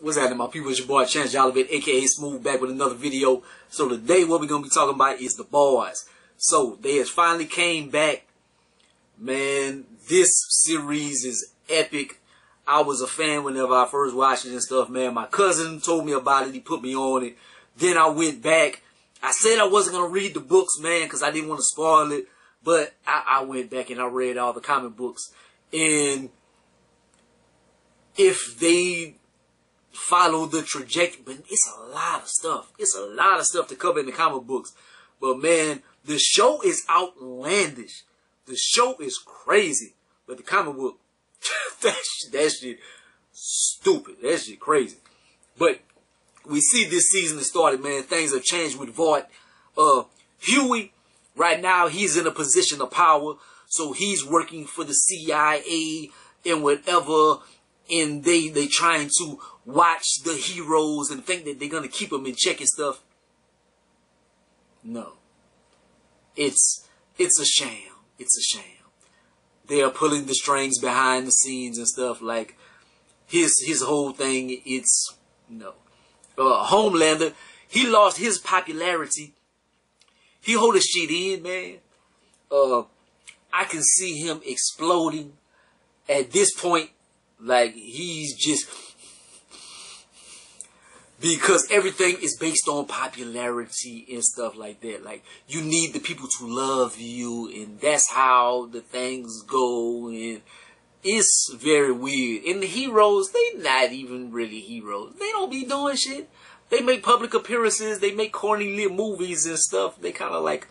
What's happening, my people? It's your boy ChanceJolivette, aka Smooth, back with another video. So today what we're gonna be talking about is the boys. So they has finally came back. Man, this series is epic. I was a fan whenever I first watched it and stuff, man. My cousin told me about it, he put me on it. Then I went back. I said I wasn't gonna read the books, man, because I didn't want to spoil it. But I went back and I read all the comic books. And if they follow the trajectory, but it's a lot of stuff. It's a lot of stuff to cover in the comic books. But man, the show is outlandish. The show is crazy. But the comic book, that shit stupid. That shit crazy. But we see this season has started, man. Things have changed with Vought. Huey, right now, he's in a position of power. So he's working for the CIA and whatever. And they trying to watch the heroes and think that they're going to keep them in check and stuff. No. It's a sham. It's a sham. They are pulling the strings behind the scenes and stuff. Like, his whole thing, it's, no. Homelander, he lost his popularity. He hold his shit in, man. I can see him exploding at this point. Like, he's just, because everything is based on popularity and stuff like that. Like, you need the people to love you, and that's how the things go, and it's very weird. And the heroes, they not even really heroes. They don't be doing shit. They make public appearances, they make corny little movies and stuff. They kind of like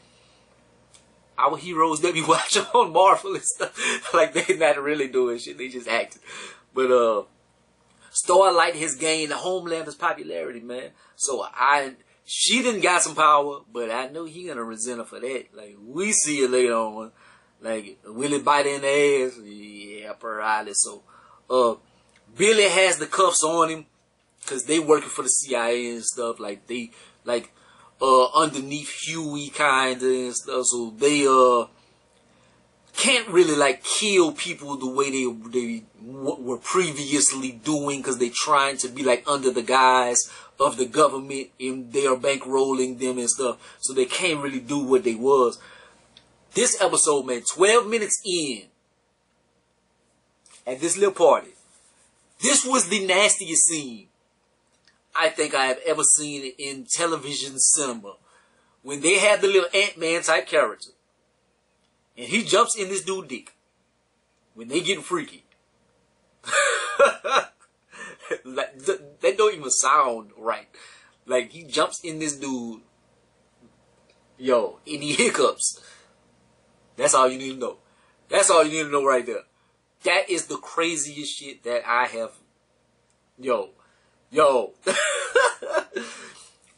our heroes that we watch on Marvel and stuff. Like, they not really doing shit, they just acting. But Starlight has gained Homelander's popularity, man. So she done got some power, but I know he gonna resent her for that. Like, we see it later on. Like, will it bite in the ass? Yeah, probably. So Billy has the cuffs on him, cause they working for the CIA and stuff. Like, they underneath Huey kinda and stuff. So they can't really like kill people the way they were previously doing, because they trying to be like under the guise of the government and they are bankrolling them and stuff. So they can't really do what they was. This episode, man, 12 minutes in, at this little party, this was the nastiest scene I think I have ever seen in television cinema. When they had the little Ant-Man type character, and he jumps in this dude's dick when they get freaky. Like, that don't even sound right. Like, he jumps in this dude, yo, and he hiccups. That's all you need to know. That's all you need to know right there. That is the craziest shit that I have. Yo.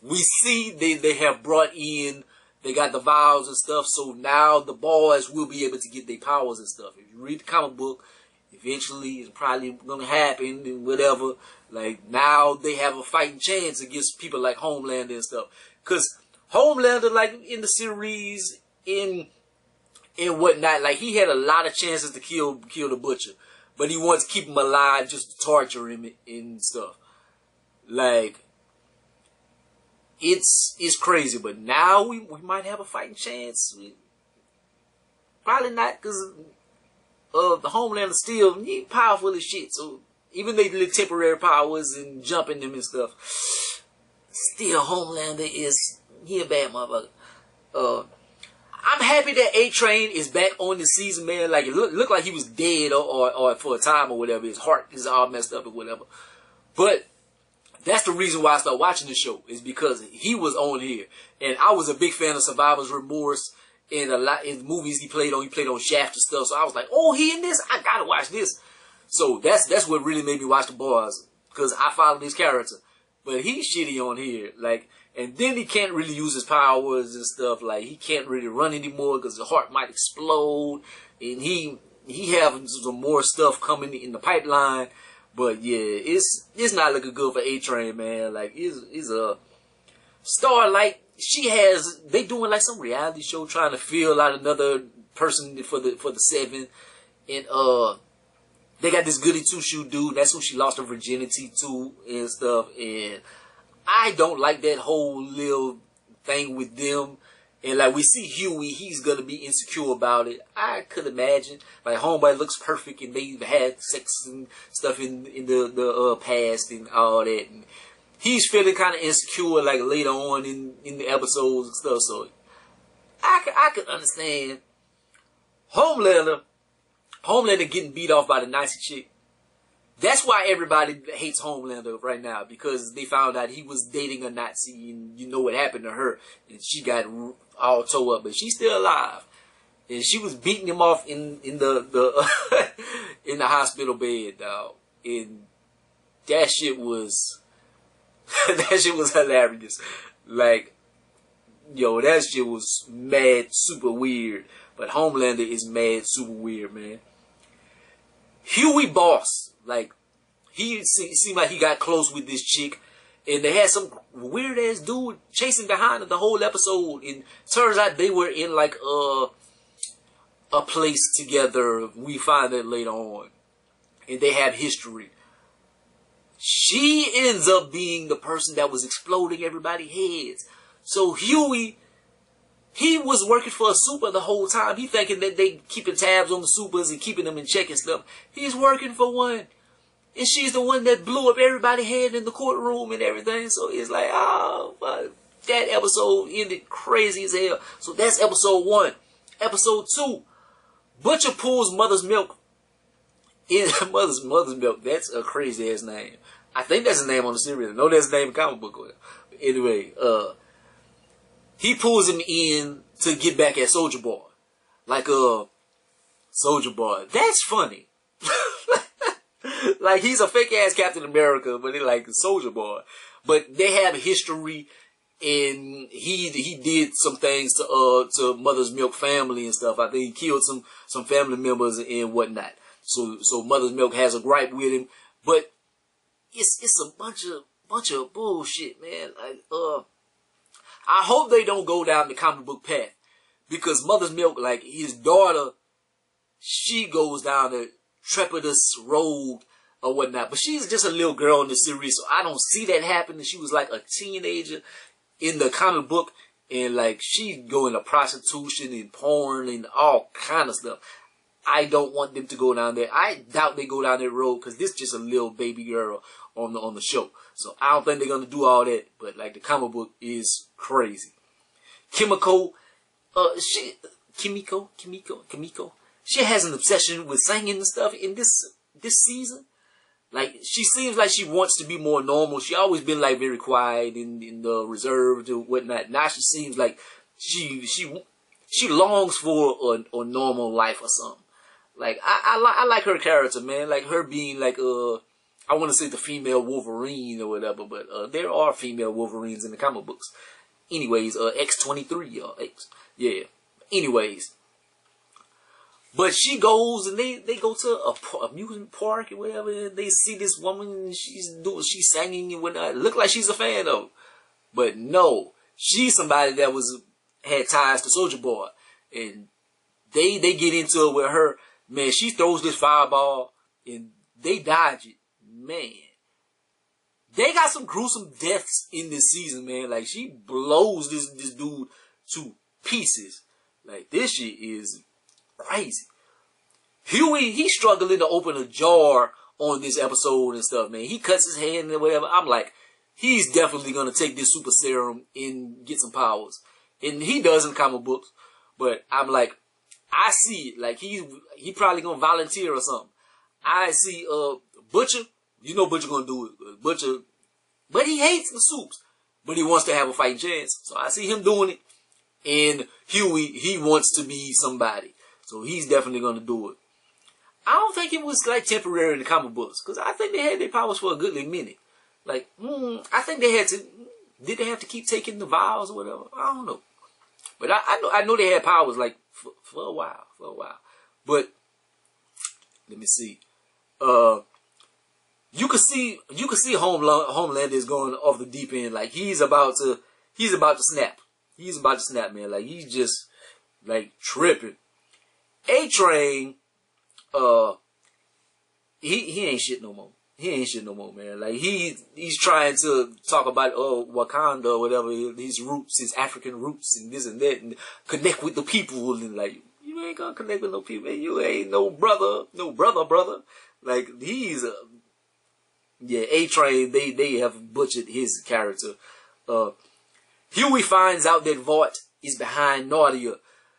We see they have brought in, they got the vials and stuff, so now the boys will be able to get their powers and stuff. If you read the comic book, eventually it's probably going to happen and whatever. Like, now they have a fighting chance against people like Homelander and stuff. Because Homelander, like, in the series, in whatnot, like, he had a lot of chances to kill the Butcher. But he wants to keep him alive just to torture him and stuff. Like, it's crazy, but now we might have a fighting chance. Probably not, because the Homelander still powerful as shit. So even they did temporary powers and jumping them and stuff, still Homelander he a bad motherfucker. I'm happy that A-Train is back on the season, man. Like, it looked like he was dead or for a time or whatever. His heart is all messed up or whatever. But that's the reason why I started watching the show, is because he was on here. And I was a big fan of Survivor's Remorse and a lot in movies he played on. He played on Shaft and stuff. So I was like, oh, he in this? I gotta watch this. So that's what really made me watch The Boys, because I followed his character. But he's shitty on here. Like, and then he can't really use his powers and stuff. Like, he can't really run anymore because his heart might explode. And he having some more stuff coming in the pipeline. But yeah, it's not looking good for A-Train, man. Like, it's a Starlight. They doing like some reality show trying to fill out another person for the Seven, and they got this goody two-shoe dude. That's who she lost her virginity to and stuff. And I don't like that whole little thing with them. And like we see Huey, he's gonna be insecure about it. I could imagine. Like homeboy looks perfect, and they've had sex and stuff in the past and all that. And he's feeling kind of insecure, like later on in the episodes and stuff. So I could understand Homelander getting beat off by the Nazi chick. That's why everybody hates Homelander right now, because they found out he was dating a Nazi, and you know what happened to her, and she got all tore up, but she's still alive, and she was beating him off in the in the hospital bed, dog. And that shit was that shit was hilarious. Like, yo, that shit was mad super weird. But Homelander is mad super weird, man. Huey Boss, like, he seemed like he got close with this chick, and they had some weird ass dude chasing behind her the whole episode. And turns out they were in like a place together. We find that later on, and they have history. She ends up being the person that was exploding everybody's heads. So Huey, he was working for a super the whole time. He thinking that they keeping tabs on the supers and keeping them in check and stuff. He's working for one. And she's the one that blew up everybody's head in the courtroom and everything. So it's like, oh, fuck. That episode ended crazy as hell. So that's episode 1. Episode 2, Butcher pulls Mother's Milk. In Mother's Milk, that's a crazy ass name. I think that's the name on the series. I know that's the name of the comic book. Anyway, he pulls him in to get back at Soldier Boy. Like, Soldier Boy. That's funny. Like, he's a fake ass Captain America, but they like Soldier Boy. But they have history, and he did some things to Mother's Milk family and stuff. I think he killed some family members and whatnot. So Mother's Milk has a gripe with him, but it's a bunch of bullshit, man. Like, I hope they don't go down the comic book path, because Mother's Milk, like his daughter, she goes down the trepidous road or whatnot, but she's just a little girl in the series, so I don't see that happening. She was like a teenager in the comic book, and like she go into prostitution and porn and all kind of stuff. I don't want them to go down there. I doubt they go down that road, because this is just a little baby girl on the show. So I don't think they're gonna do all that. But like the comic book is crazy. Kimiko, she has an obsession with singing and stuff in this season. Like, she seems like she wants to be more normal. She always been like very quiet and reserved and whatnot. Now she seems like she longs for a normal life or something. Like, I like her character, man. Like her being like I want to say the female Wolverine or whatever, but there are female Wolverines in the comic books. Anyways, X-23 or X, yeah. Anyways, but she goes and they go to a amusement park or whatever. And they see this woman and she's singing and whatnot. Look like she's a fan of, but no, she's somebody that had ties to Soldier Boy, and they get into it with her. Man, she throws this fireball and they dodge it. Man, they got some gruesome deaths in this season, man. Like, she blows this dude to pieces. Like, this shit is crazy. Huey, he's struggling to open a jar on this episode and stuff, man. He cuts his hand and whatever. I'm like, he's definitely going to take this super serum and get some powers. And he does in comic books. But I'm like, I see it. Like, he probably going to volunteer or something. I see Butcher. You know Butcher going to do it. Butcher, but he hates the soups. But he wants to have a fighting chance. So I see him doing it. And Huey, he wants to be somebody. So he's definitely going to do it. I don't think it was like temporary in the comic books, because I think they had their powers for a goodly minute. Like, I think they had to. Did they have to keep taking the vials or whatever? I don't know. But I know they had powers like for a while. But let me see. You could see Homelander is going off the deep end. Like, he's about to snap. He's about to snap, man. Like, he's just like tripping. A-Train, he ain't shit no more. He ain't shit no more, man. Like he's trying to talk about Wakanda or whatever, his roots, his African roots, and this and that, and connect with the people. And like, you ain't gonna connect with no people. You ain't no brother. Like he's A-Train. They have butchered his character. Huey finds out that Vought is behind Nadia.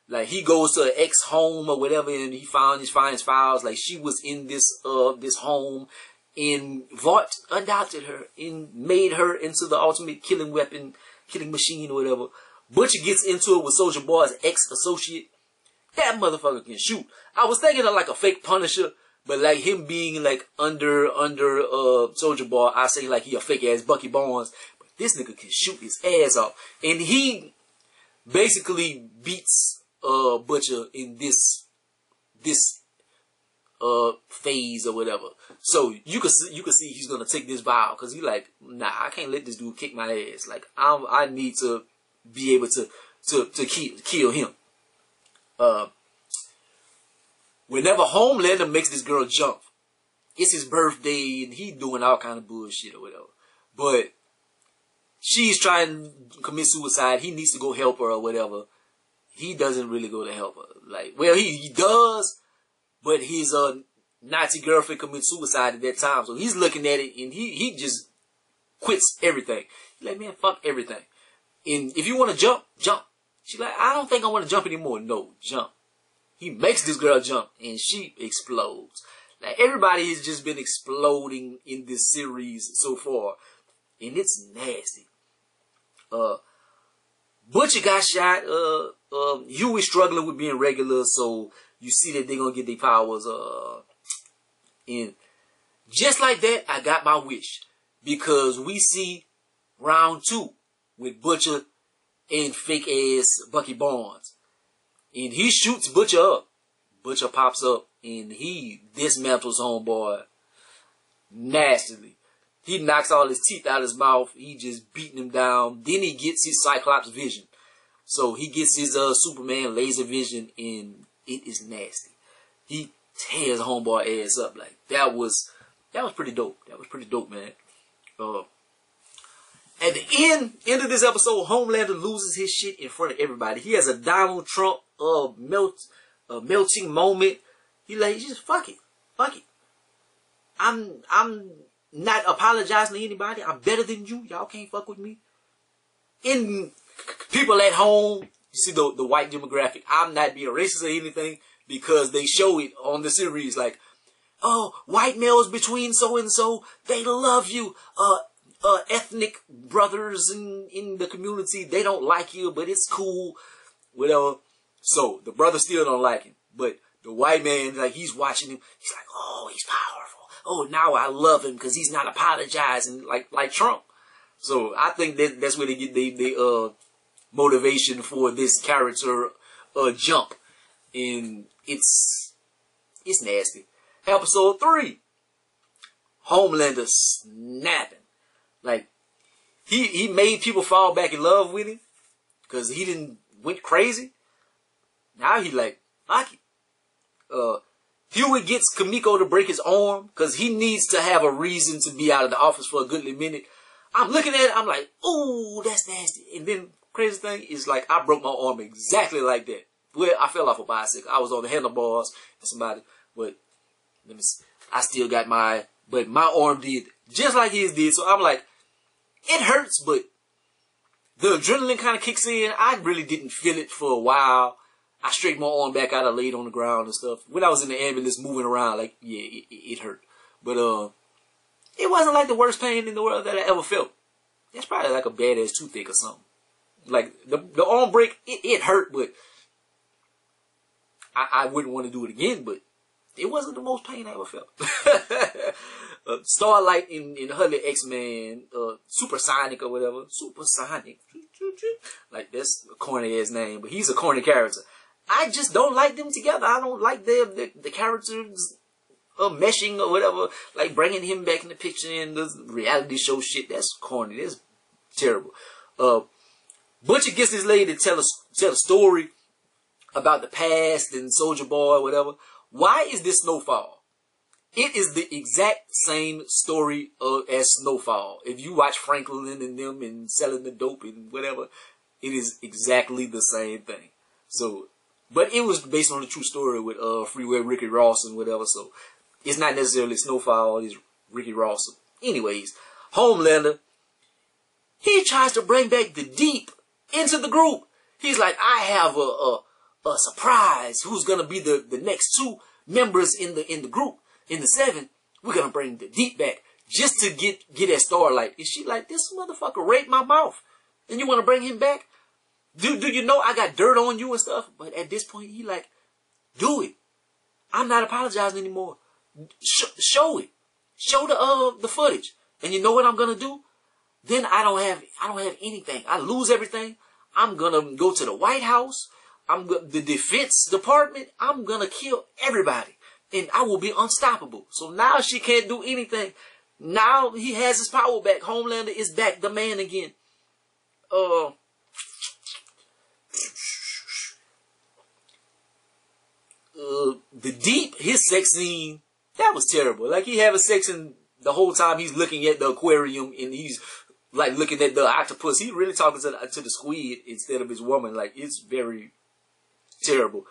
Like he goes to an ex home or whatever, and he finds files. Like she was in this home. And Vought adopted her and made her into the ultimate killing weapon, killing machine or whatever. Butcher gets into it with Soulja Boy's ex-associate. That motherfucker can shoot. I was thinking of like a fake Punisher, but like him being like under Soulja Boy, I say like he a fake ass Bucky Barnes. But this nigga can shoot his ass off. And he basically beats Butcher in this phase or whatever. So you could see he's gonna take this vow because he like, nah, I can't let this dude kick my ass. Like I need to be able to kill him. Whenever Homelander makes this girl jump, it's his birthday and he doing all kind of bullshit or whatever. But she's trying to commit suicide. He needs to go help her or whatever. He doesn't really go to help her. Like, well, he does, but his Nazi girlfriend committed suicide at that time. So he's looking at it and he just quits everything. He's like, man, fuck everything. And if you want to jump, jump. She's like, I don't think I want to jump anymore. No, jump. He makes this girl jump and she explodes. Like everybody has just been exploding in this series so far. And it's nasty. Butcher got shot. Huey struggling with being regular, so you see that they're gonna get their powers. And just like that, I got my wish. Because we see round 2 with Butcher and fake ass Bucky Barnes. And he shoots Butcher up. Butcher pops up and he dismantles homeboy nastily. He knocks all his teeth out of his mouth. He just beating him down. Then he gets his Cyclops vision. So he gets his Superman laser vision and it is nasty. He tears homeboy ass up. Like that was pretty dope. That was pretty dope, man. At the end of this episode, Homelander loses his shit in front of everybody. He has a Donald Trump melting moment. He like, just fuck it. I'm not apologizing to anybody. I'm better than you. Y'all can't fuck with me. In people at home, you see the white demographic. I'm not being racist or anything because they show it on the series. Like, oh, white males between so and so, they love you. Ethnic brothers in the community, they don't like you, but it's cool, whatever. So the brother still don't like him, but the white man, like, he's watching him. He's like, oh, he's powerful. Oh, now I love him because he's not apologizing like Trump. So I think that's where they get the motivation for this character jump, and it's nasty. Episode 3, Homelander snapping. Like, he made people fall back in love with him because he didn't went crazy. Now he like, fuck it. Huey gets Kamiko to break his arm because he needs to have a reason to be out of the office for a goodly minute. I'm looking at it, I'm like, ooh, that's nasty. And then crazy thing is like, I broke my arm exactly like that. Well, I fell off a bicycle. I was on the handlebars and somebody, but let me see. I still got but my arm did just like his did. So I'm like, it hurts, but the adrenaline kind of kicks in. I really didn't feel it for a while. I straightened my arm back out. I laid on the ground and stuff. When I was in the ambulance moving around, like, yeah, it hurt. But it wasn't like the worst pain in the world that I ever felt. It's probably like a badass toothache or something. Like, the arm break, it hurt, but I wouldn't want to do it again, but it wasn't the most pain I ever felt. Starlight in Hurley X-Men, Supersonic or whatever. Supersonic. Like, that's a corny ass name, but he's a corny character. I just don't like them together. I don't like the characters meshing or whatever. Like, bringing him back in the picture in the reality show shit. That's corny. That's terrible. Butcher gets this lady to tell a story about the past and Soulja Boy or whatever. Why is this Snowfall? It is the exact same story as Snowfall. If you watch Franklin and them and selling the dope and whatever, it is exactly the same thing. So, but it was based on a true story with Freeway Ricky Ross and whatever. So, it's not necessarily Snowfall. It's Ricky Ross. Anyways, Homelander, he tries to bring back the Deep into the group. He's like, I have a surprise. Who's gonna be the next two members in the group? In the Seven, we're gonna bring the Deep back just to get at Starlight. And she like, this motherfucker raped my mouth, and you want to bring him back? Do you know I got dirt on you and stuff? But at this point, he like, do it. I'm not apologizing anymore. Show it. Show the footage. And you know what I'm gonna do? Then I don't have anything. I lose everything. I'm gonna go to the White House. The Defense Department. I'm gonna kill everybody. And I will be unstoppable. So now she can't do anything. Now he has his power back. Homelander is back, the man again. The Deep, his sex scene, that was terrible. Like, he having sex and the whole time he's looking at the aquarium and he's like looking at the octopus. He's really talking to the squid instead of his woman. Like, it's very terrible.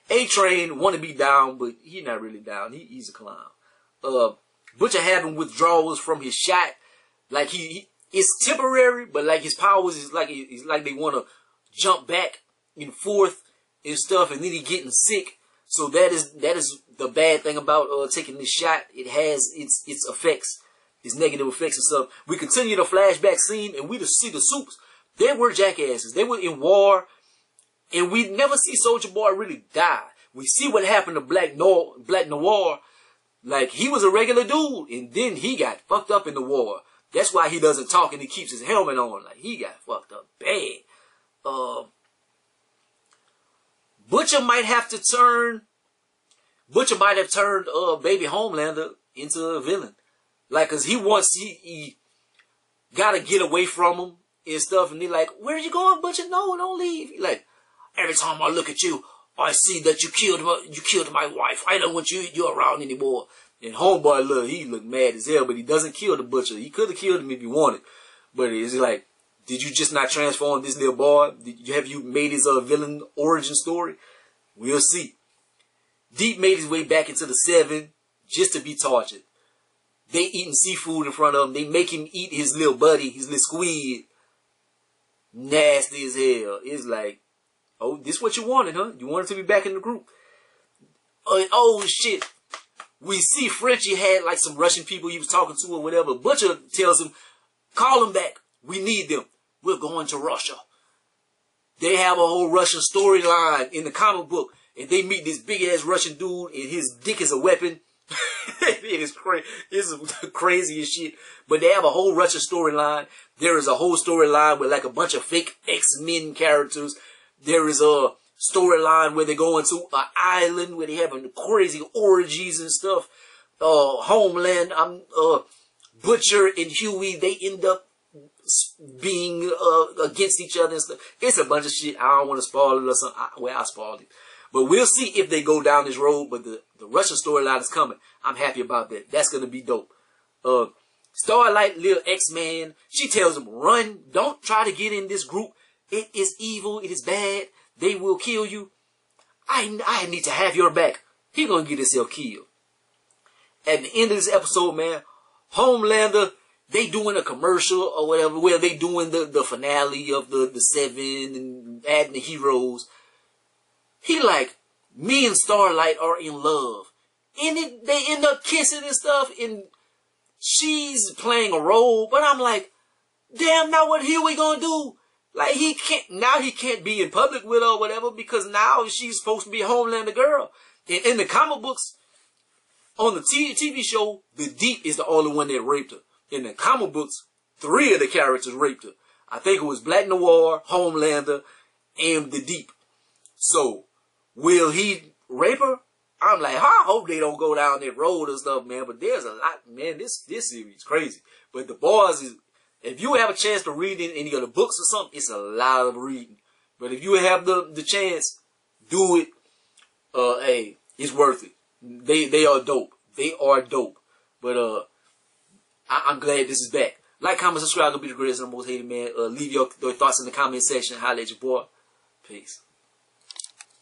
A-Train want to be down, but he's not really down. He's a clown. Butcher having withdrawals from his shot. Like, it's temporary, but like his powers is like they want to jump back and forth and stuff, and then he getting sick. So that is the bad thing about taking this shot. It has its effects, its negative effects and stuff. We continue the flashback scene, and we just see the Supes. They were jackasses. They were in war. And we never see Soulja Boy really die. We see what happened to Black Noir. Like, he was a regular dude, and then he got fucked up in the war. That's why he doesn't talk and he keeps his helmet on. Like, he got fucked up bad. Butcher might have turned baby Homelander into a villain. Like, cause he gotta get away from him and stuff, and they like, where are you going, Butcher? No, don't leave. He like, every time I look at you, I see that you killed my wife. I don't want you around anymore. And Homeboy, he looked mad as hell, but he doesn't kill the Butcher. He could have killed him if he wanted. But it's like, did you just not transform this little boy? Have you made his villain origin story? We'll see. Deep made his way back into the Seven just to be tortured. They eating seafood in front of him. They make him eat his little buddy, his little squid. Nasty as hell. It's like, oh, this what you wanted, huh? You wanted to be back in the group. Oh, shit. We see Frenchie had like some Russian people he was talking to or whatever. Butcher tells him, call them back. We need them. We're going to Russia. They have a whole Russian storyline in the comic book. And they meet this big-ass Russian dude and his dick is a weapon. It is crazy. It's crazy as shit. But they have a whole Russian storyline. There is a whole storyline with like a bunch of fake X-Men characters. There is a storyline where they go into an island where they having crazy orgies and stuff. Homeland, Butcher and Huey, they end up being against each other and stuff. It's a bunch of shit. I don't want to spoil it or something. Well, I spoiled it. But we'll see if they go down this road. But the Russian storyline is coming. I'm happy about that. That's going to be dope. Starlight, little X-Man, she tells him, run. Don't try to get in this group. It is evil. It is bad. They will kill you. I need to have your back. He going to get himself killed. At the end of this episode, man, Homelander, they doing a commercial or whatever. Well, they doing the finale of the Seven and adding the heroes. He like, me and Starlight are in love. And they end up kissing and stuff. And she's playing a role. But I'm like, damn, now what Huey gonna do? Like, he can't be in public with her or whatever. Because now she's supposed to be a Homelander girl. And in the comic books, on the TV show, the Deep is the only one that raped her. In the comic books, 3 of the characters raped her. I think it was Black Noir, Homelander, and the Deep. So, will he rape her? I'm like, I hope they don't go down that road and stuff, man. But there's a lot, man. This series is crazy. But The Boys is, if you have a chance to read in any of the books or something, it's a lot of reading. But if you have the chance, do it. Hey, it's worth it. They are dope. They are dope. But I'm glad this is back. Like, comment, subscribe. Gonna be the greatest and the most hated man. Leave your thoughts in the comment section. Holla at your boy. Peace.